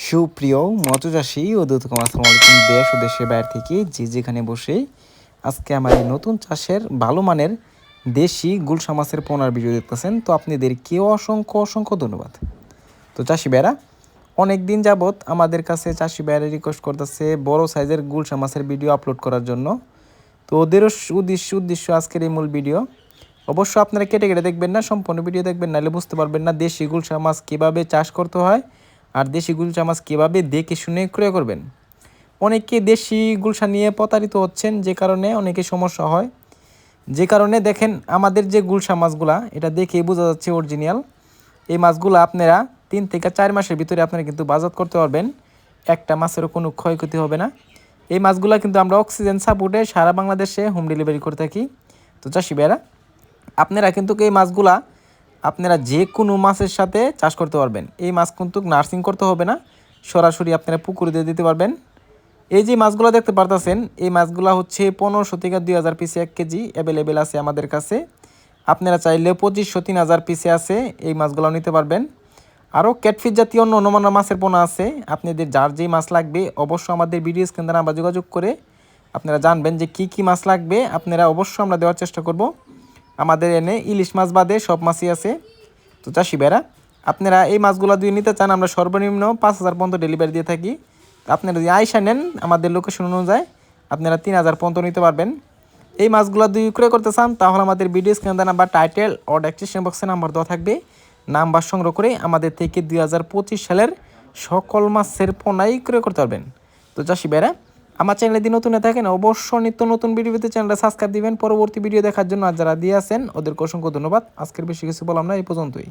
সুপ্রিয় মৎস্যচাষী ও দূতকম আসসালামু আলাইকুম দেশ ও দেশের বাইরে থেকে যে যেখানে বসে আজকে আমার এই নতুন চাষের ভালো মানের দেশি গুলশা মাছের পোনার ভিডিও দেখতেছেন, তো আপনাদেরকে অসংখ্য অসংখ্য ধন্যবাদ। তো চাষি ভাইরা অনেক দিন যাবত আমাদের কাছে চাষি ভাইরা রিকোয়েস্ট করতেছে বড় সাইজের গুলশা মাছের ভিডিও আপলোড করার জন্য। তো ওদেরও উদ্দেশ্য আজকের এই মূল ভিডিও। অবশ্য আপনারা কেটে কেটে দেখবেন না, সম্পূর্ণ ভিডিও দেখবেন, নাহলে বুঝতে পারবেন না দেশি গুলশা মাছ কীভাবে চাষ করতে হয় আর দেশি গুলশা মাছ কীভাবে দেখে শুনে ক্রয় করবেন। অনেকে দেশি গুলশা নিয়ে প্রতারিত হচ্ছেন, যে কারণে অনেকে সমস্যা হয়। যে কারণে দেখেন আমাদের যে গুলশা মাছগুলা এটা দেখেই বোঝা যাচ্ছে অরিজিনাল। এই মাছগুলো আপনারা 3 থেকে 4 মাসের ভিতরে আপনারা কিন্তু বাজার করতে পারবেন, একটা মাছেরও কোনো ক্ষয়ক্ষতি হবে না। এই মাছগুলো কিন্তু আমরা অক্সিজেন সাপোর্টে সারা বাংলাদেশে হোম ডেলিভারি করে থাকি। তো চাষি ভাইরা আপনারা কিন্তু এই মাছগুলা আপনারা যে কোনো মাছের সাথে চাষ করতে পারবেন। এই মাছ কিন্তু নার্সিং করতে হবে না, সরাসরি আপনারা পুকুরে দিয়ে দিতে পারবেন। এই যে মাছগুলো দেখতে পারতেছেন, এই মাছগুলো হচ্ছে 1500 থেকে 2000 পিসে 1 কেজি অ্যাভেলেবেল আছে আমাদের কাছে। আপনারা চাইলে 2500 3000 পিসে আছে, এই মাছগুলো নিতে পারবেন। আরও ক্যাটফিশ জাতীয় অন্য অন্য মাছের পোনা আছে। আপনাদের যার যেই মাছ লাগবে অবশ্যই আমাদের ভিডিও স্ক্রিনে নাম্বার যোগাযোগ করে আপনারা জানবেন যে কি কি মাছ লাগবে, আপনারা অবশ্যই আমরা দেওয়ার চেষ্টা করব। আমাদের এনে ইলিশ মাছ বাদে সব মাছই আছে। তো চাষি ভাইরা আপনারা এই মাছগুলো যদি নিতে চান, আমরা সর্বনিম্ন 5000 পর্যন্ত ডেলিভারি দিয়ে থাকি। আপনারা যদি আইসা নেন আমাদের লোকেশন অনুযায়ী আপনারা 3000 পর্যন্ত নিতে পারবেন। এই মাছগুলো যদি ক্রয় করতে চান তাহলে আমাদের ভিডিও স্ক্রিনে নাম্বার, টাইটেল ও ডেসক্রিপশন বক্সে নাম্বার দেওয়া থাকবে। নাম্বার সংগ্রহ করে আমাদের থেকে 2025 সালের সকল মাছের পোনাই ক্রয় করতে পারবেন। তো চাষি ভাইরা আমার চ্যানেলে যদি নতুন থাকেন অবশ্যই নিত্য নতুন ভিডিও পেতে চ্যানেলটা সাবস্ক্রাইব দিবেন পরবর্তী ভিডিও দেখার জন্য। আর যারা দিয়ে আছেন ওদেরকে অসংখ্য ধন্যবাদ। আজকের বেশি কিছু বললাম না, এই পর্যন্তই।